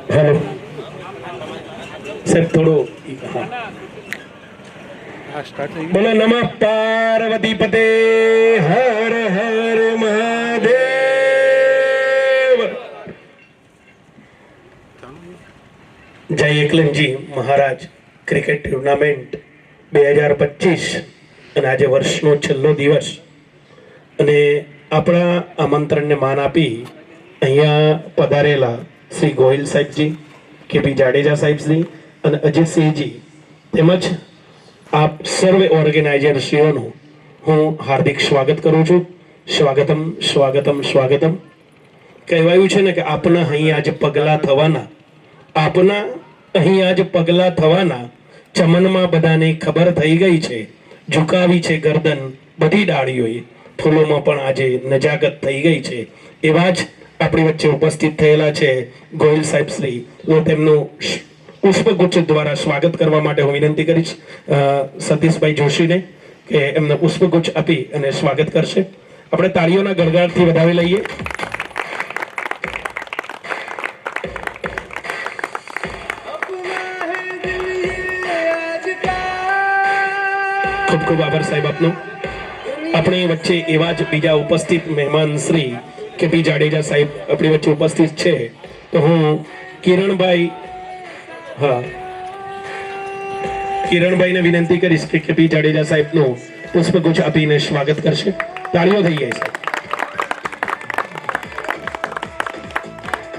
Hello sir थोड़ो बोलो नमः पार्वती पते हर हर महादेव। जय एकलनजी महाराज क्रिकेट टूर्नामेंट 2025 અને આજે વર્ષનો છેલ્લો દિવસ અને આપણા આમંત્રણને માન આપી અહીંયા પધારેલા શ્રી ગોહિલ સાહેબજી, કેપી જાડેજા સાહેબશ્રી અને અજીતસિંહજી તેમજ આપ સર્વે ઓર્ગેનાઇઝરશ્રીઓનું હું હાર્દિક સ્વાગત કરું છું। સ્વાગતમ સ્વાગતમ સ્વાગતમ। કહેવાયું છે ને કે આપના અહીં આજ પગલા થવાના, આપના અહીં આજ પગલા થવાના, ચમનમાં બધાને ખબર થઈ ગઈ છે, ઝુકાવી છે ગરદન બધી ડાળીઓએ, ફૂલોમાં પણ આજે નજાગત થઈ ગઈ છે। એવા જ આપણી વચ્ચે ઉપસ્થિત થયેલા છે ગોહિલ સાહેબશ્રી। હું તેમનું પુષ્પગુચ્છ દ્વારા સ્વાગત કરવા માટે હું વિનંતી કરીશ સતીશભાઈ જોશીને કે એમને પુષ્પગુચ્છ આપી અને સ્વાગત કરશે। આપણે તાળીઓના ગળગળાટથી વધાવી લઈએ। ખૂબ ખૂબ આભાર સાહેબ આપનો। આપણે વચ્ચે એવા જ બીજા ઉપસ્થિત મહેમાન શ્રી કેપી જાડેજા સાહેબ આપણી વચ્ચે ઉપસ્થિત છે, તો હું કિરણભાઈ કિરણભાઈને વિનંતી કરીશ કે કેપી જાડેજા સાહેબનું પુષ્પગુચ્છ આપીને સ્વાગત કરશે। તાળીઓ થઈ જાય સાહેબ।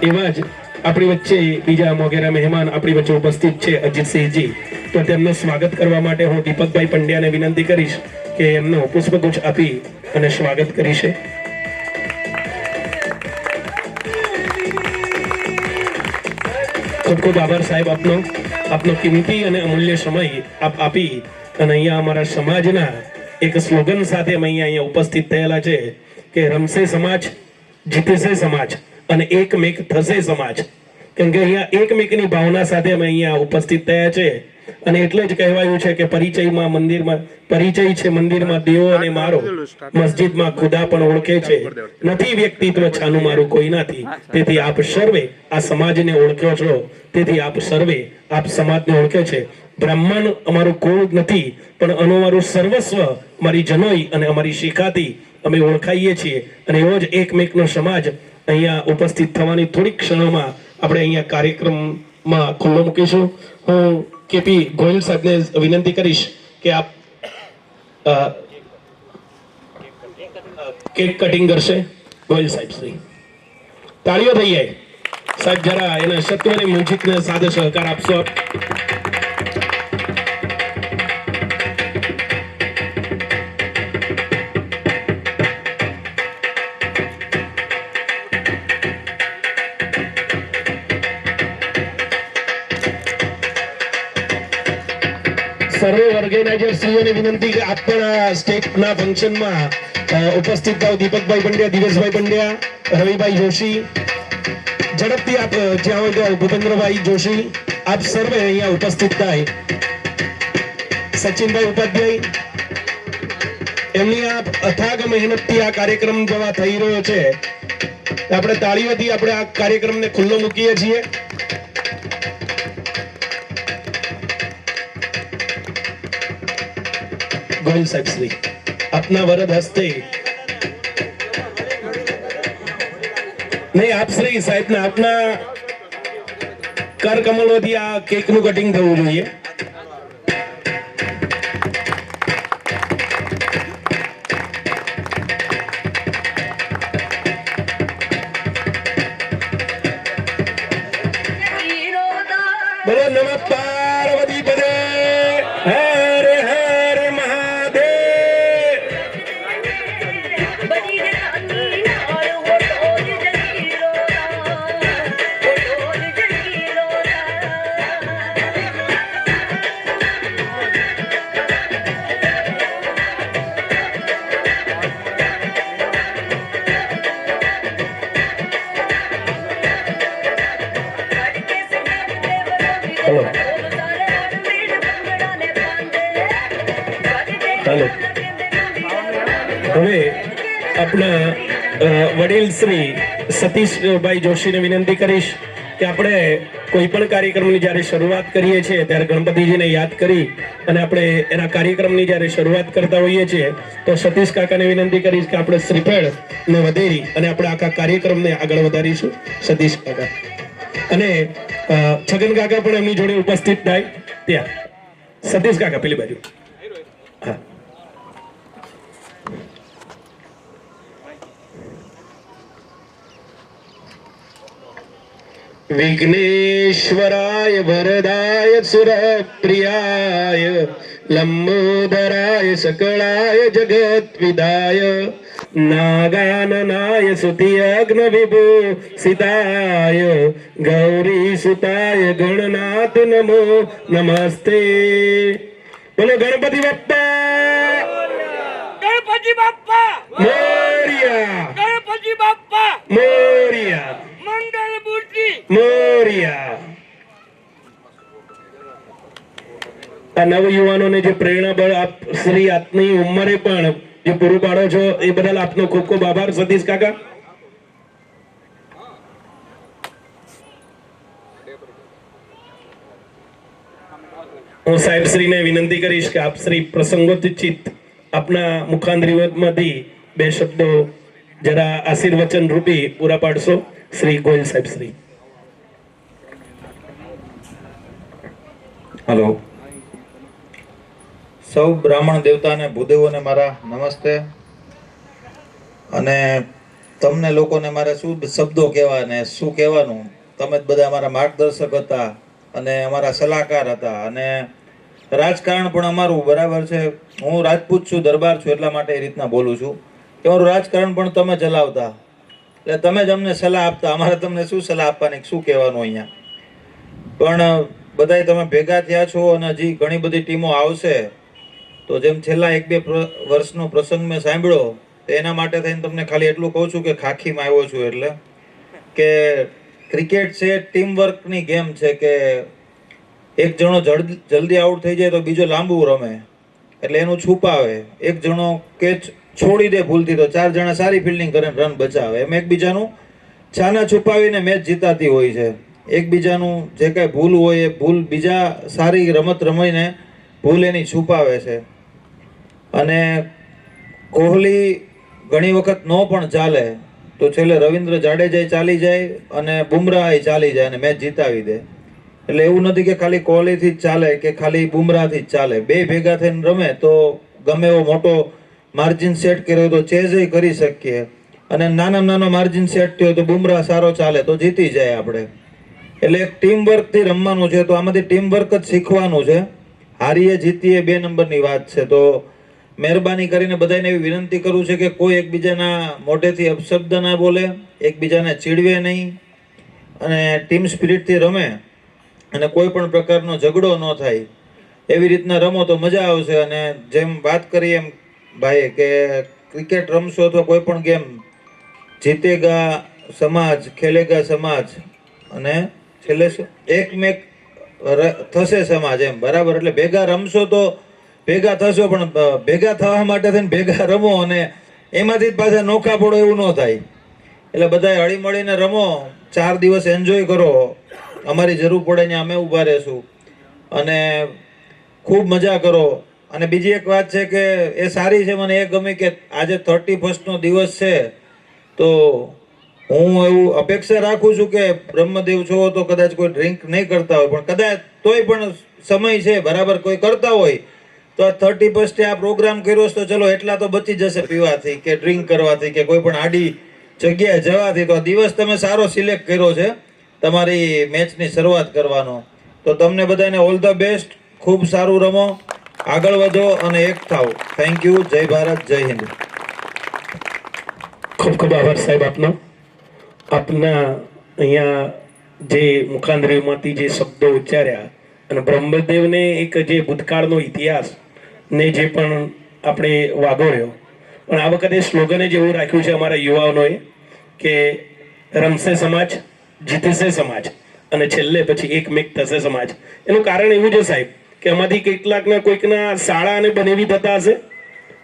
એવા જ આપણી વચ્ચે બીજા મોગેરા મહેમાન આપણી વચ્ચે ઉપસ્થિત છે અજીતસિંહજી, તો તેમનું સ્વાગત કરવા માટે હું દીપકભાઈ પંડ્યાને વિનંતી કરીશ કે એમનું પુષ્પગુચ્છ આપી અને સ્વાગત કરીશે। ખૂબ ખૂબ આભાર સાહેબ આપનો। આપનો કિંમતી અને અમૂલ્ય સમય આપ આપી અને અહીંયા અમારા સમાજના એક સ્લોગન સાથે અમે અહીંયા ઉપસ્થિત થયેલા છે કે રમશે સમાજ, જીતશે સમાજ અને એકમેક થશે સમાજ। કેમ કે અહીંયા એકમેકની ભાવના સાથે અમે અહીંયા ઉપસ્થિત થયા છે અને એટલે જ કહેવાયું છે કે પરિચયમાં મંદિરમાં પરિચય છે મંદિરમાં દેવો અને મારો, મસ્જિદમાં ખુદા પણ ઓળખે છે, નથી વ્યક્તિત્વ છાનું મારું કોઈનાથી, તેથી આપ સર્વે આ સમાજને ઓળખ્યો છો, તેથી આપ સર્વે આપ સમાજને ઓળખે છે। બ્રાહ્મણ અમારું કુળ નથી પણ અમારું સર્વસ્વ મારી જનોઈ અને અમારી શિખાથી અમે ઓળખાઈએ છીએ અને એવો જ એકમેકનો સમાજ અહીંયા ઉપસ્થિત થવાની થોડીક ક્ષણોમાં આપણે અહીંયા કાર્યક્રમમાં ખુલ્લો મૂકીશું। હું કેપી ગોહિલ સાહેબને વિનંતી કરીશ કે આપ કેક કટિંગ કરશે ગોહિલ સાહેબ શ્રી। તાળીઓ થઈ જાય સાહેબ, જરા એના સત્વની મ્યુઝિકને સાથે સહકાર આપશો આપ। સર્વે ઓર્ગેનાઇઝરશ્રીઓને વિનંતી કે આપ પણ આ સ્ટેટના ફંક્શનમાં ઉપસ્થિત થાવ। દીપકભાઈ પંડ્યા, દિવેશભાઈ પંડ્યા, રવિભાઈ જોશી, ઝડપથી આપ જ્યાં હોય ત્યાં ભૂપેન્દ્રભાઈ જોશી, આપ સર્વે અહીંયા ઉપસ્થિત થાય। સચિનભાઈ ઉપાધ્યાય, એમની આ અથાગ મહેનતથી આ કાર્યક્રમ જેવા થઈ રહ્યો છે, આપણે તાળીઓથી આપણે આ કાર્યક્રમને ખુલ્લો મૂકીએ છીએ। ગોહિલ સાહેબ શ્રી આપના વરદ હસ્તે નહીં, આપ શ્રી સાહેબ ને આપના કરકમલોથી આ કેકનું કટિંગ થવું જોઈએ। બોલો નમઃ પાર્વતી પદે હર હર મહાદેવ। हेलो હવે આપણા વડીલ શ્રી સતીશભાઈ જોશીને વિનંતી કરીશ કે આપણે કોઈ પણ કાર્યક્રમની જ્યારે શરૂઆત કરીએ છીએ ત્યારે ગણપતિજીને યાદ કરી અને આપણે એના કાર્યક્રમની જ્યારે શરૂઆત કરતા હોઈએ છીએ તો સતીશ કાકાને વિનંતી કરીશ કે આપણે શ્રીફળ ને વધેરી અને આપણે આખા કાર્યક્રમને આગળ વધારીશું. સતીશ કાકા અને છગન કાકા પણ એમની જોડે ઉપસ્થિત થાય. ત્યાં સતીશ કાકા પેલી બાજુ. હા, વિઘ્નેશ્વરાય વરદાય સુરપ્રિયાય લંબોદરાય સકળાય જગત્વિદાય નાગાનનાય સુતિયગ્ન વિભૂષિતાય ગૌરી સુતાય ગણનાથ નમો નમસ્તે. બોલો ગણપતિ બાપ્પા, ગણપતિ બાપ્પા મોરિયા, ગણપતિ બાપ્પા મોરિયા, મંગલ મૂર્તિ મોરિયા. આ નવયુવાનોને જે પ્રેરણા બળ આપ શ્રી આપની ઉંમરે પણ જે પૂરું પાડો છો એ બદલ આપનો ખૂબ ખૂબ આભાર સતીશ કાકા. હું સાહેબ શ્રીને વિનંતી કરીશ કે આપ શ્રી પ્રસંગોચિત આપના મુખાંતરીમાંથી બે શબ્દો જરા આશીર્વચન રૂપી પૂરા પાડશો. શ્રી ગોયલ સાહેબ શ્રી. હલો, સૌ બ્રાહ્મણ દેવતાને ભૂદેવોને મારા નમસ્તે. અને તમને લોકોને મારે શું શબ્દો કહેવા ને શું કહેવાનું, તમે જ બધા અમારા માર્ગદર્શક હતા અને અમારા સલાહકાર હતા અને રાજકારણ પણ અમારું બરાબર છે. હું રાજપૂત છું, દરબાર છું, એટલા માટે એ રીતના બોલું છું કે અમારું રાજકારણ પણ તમે ચલાવતા, એટલે તમે જ અમને સલાહ આપતા. અમારે તમને શું સલાહ આપવાની, શું કહેવાનું અહીંયા. પણ બધાય તમે ભેગા થયા છો અને હજી ઘણી બધી ટીમો આવશે. તો જેમ છેલ્લા 1-2 વર્ષનો પ્રસંગ મેં સાંભળ્યો તો એના માટે થઈને તમને ખાલી એટલું કહું છું કે ખાખીમાં આવ્યો છું. એટલે કે ક્રિકેટ છે ટીમ વર્કની ગેમ છે કે એક જણો જલ્દી આઉટ થઈ જાય તો બીજો લાંબુ રમે, એટલે એનું છુપાવે. એક જણો કેચ છોડી દે ભૂલથી તો 4 જણા સારી ફિલ્ડિંગ કરીને રન બચાવે. એમ એકબીજાનું છાના છુપાવીને મેચ જીતાતી હોય છે. એકબીજાનું જે કાંઈ ભૂલ હોય એ ભૂલ બીજા સારી રમત રમીને ભૂલ એની છુપાવે છે. અને કોહલી ઘણી વખત નો પણ ચાલે તો છેલ્લે રવિન્દ્ર જાડેજા ચાલી જાય અને બુમરાહ ચાલી જાય અને મેચ જીતાવી દે. એટલે એવું નથી કે ખાલી કોહલીથી જ ચાલે કે ખાલી બુમરાહથી જ ચાલે. બે ભેગા થઈને રમે તો ગમે એવો મોટો માર્જિન સેટ કર્યો તો ચેઝ કરી શકીએ, અને નાનામાં નાનો માર્જિન સેટ થયો તો બુમરાહ સારો ચાલે તો જીતી જાય આપણે. એટલે એક ટીમ વર્કથી રમવાનું છે. તો આમાંથી ટીમ વર્ક જ શીખવાનું છે. હારીએ જીતીએ 2 નંબરની વાત છે. તો મહેરબાની કરીને બધાને એવી વિનંતી કરું છે કે કોઈ એકબીજાના મોઢેથી અપશબ્દ ના બોલે, એકબીજાને ચીડવે નહીં અને ટીમ સ્પિરિટથી રમે અને કોઈ પણ પ્રકારનો ઝઘડો ન થાય એવી રીતના રમો તો મજા આવશે. અને જેમ વાત કરી એમ ભાઈ કે ક્રિકેટ રમશો અથવા કોઈ પણ ગેમ, જીતેગા સમાજ, ખેલેગા સમાજ અને છેલ્લે એકમેક થશે સમાજ, એમ બરાબર. એટલે ભેગા રમશો તો ભેગા થશો, પણ ભેગા થવા માટે થઈને ભેગા રમો અને એમાંથી જ પાછા નોખા પડો એવું ન થાય. એટલે બધાએ હળી મળીને રમો, 4 દિવસ એન્જોય કરો. અમારી જરૂર પડે ને અમે ઊભા રહેશું અને ખૂબ મજા કરો. અને બીજી એક વાત છે કે એ સારી છે, મને એ ગમી કે આજે 31st દિવસ છે. તો હું એવું અપેક્ષા રાખું છું કે બ્રહ્મદેવ છો તો કદાચ કોઈ ડ્રિંક નહીં કરતા હોય, પણ કદાચ તોય પણ સમય છે બરાબર, કોઈ કરતા હોય તો આ 31st આ પ્રોગ્રામ કર્યો તો ચલો એટલા તો બચી જશે પીવાથી કે ડ્રિંક કરવાથી કે કોઈ પણ આડી જગ્યાએ જવાથી. તો આ દિવસ તમે સારો સિલેક્ટ કર્યો છે તમારી મેચની શરૂઆત કરવાનો. તો તમને બધાને ઓલ ધ બેસ્ટ, ખૂબ સારું રમો, આગળ વધો અને એક થાવ. Thank you. જય ભારત, જય હિન્દ. ખૂબ ખૂબ આભાર સાહેબ આપનો. આપના અહીંયા જે મુખાંતરીમાંથી જે શબ્દો ઉચ્ચાર્યા અને બ્રહ્મદેવને એક જે ભૂતકાળનો ઇતિહાસ ને જે પણ આપણે વાગોળ્યો, પણ આ વખતે સ્લોગને જેવું રાખ્યું છે અમારા યુવાઓએ કે રમશે સમાજ, જીતશે સમાજ અને છેલ્લે પછી એકમેક થશે સમાજ. એનું કારણ એવું છે સાહેબ કે આમાંથી કેટલાકના કોઈકના શાળા અને બનેવી થતા હશે,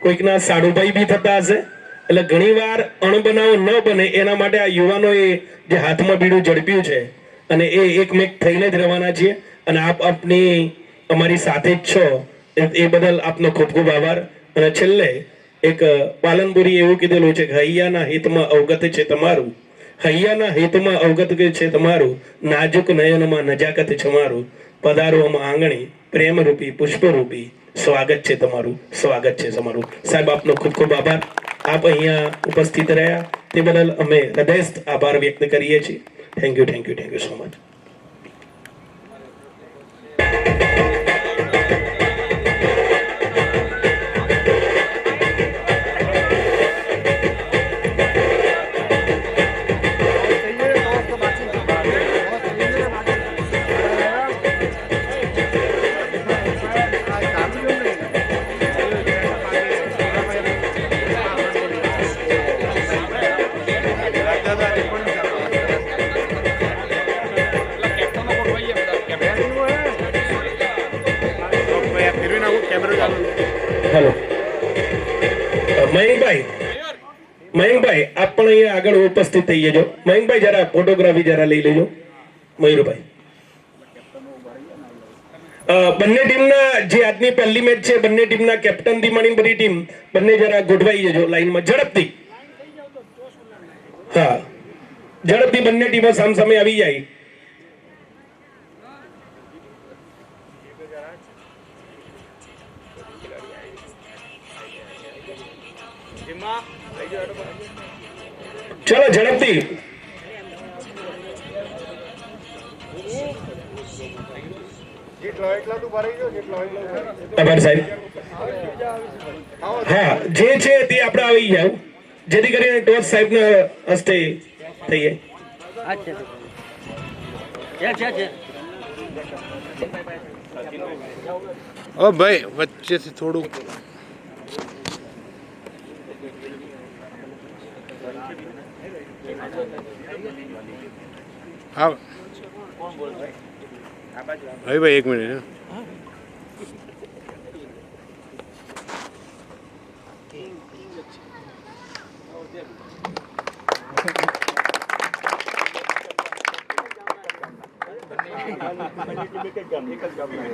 કોઈકના સાડુભાઈ બી થતા હશે. એટલે ઘણીવાર અણબનાવ ન બને એના માટે આ યુવાનોએ જે હાથમાં બીડું ઝડપ્યું છે અને એ એકમેક થઈને જ રહેવાના છીએ અને આપ આપની અમારી સાથે જ છો એ બદલ આપનો ખૂબ ખૂબ આભાર. અને છેલ્લે એક પાલનપુરી એવું કીધેલું છે કે હૈયાના હિતમાં અવગત છે તમારું, હૈયાના હિતમાં અવગત છે તમારું, નાજુક નયનમાં નજાકત છે મારું, પધારો આમ આંગણી પ્રેમરૂપી પુષ્પરૂપી, સ્વાગત છે તમારું, સ્વાગત છે તમારું. સાહેબ આપનો ખૂબ ખૂબ આભાર. આપ અહીંયા ઉપસ્થિત રહ્યા તે બદલ અમે હૃદયસ્થ આભાર વ્યક્ત કરીએ છીએ. Thank you, thank you, thank you so much. Hello Mayankbhai, Mayankbhai આપ પણ અહીંયા આગળ ઉપસ્થિત થઈ જજો. મયંકભાઈ જરા ફોટોગ્રાફી જરા લઈ લેજો. મયુરભાઈ, બંને ટીમના જે આજની પહેલી મેચ છે બંને ટીમના કેપ્ટન થી માંડીને બધી ટીમ બંને જરા ગોઠવાઈ જજો લાઈનમાં ઝડપથી. હા, ઝડપથી બંને ટીમો સામસામે આવી જાય. ચલો ઝડપથી. આભાર સાહેબ. હા, જે છે તે આપણે આવી જાવ જેથી કરીને ટોચ સાહેબના હસ્તે થઈ જાય. ઓ ભાઈ વચ્ચેથી થોડું હા ભાઈ એક મિનિટ. ચાલુ છે.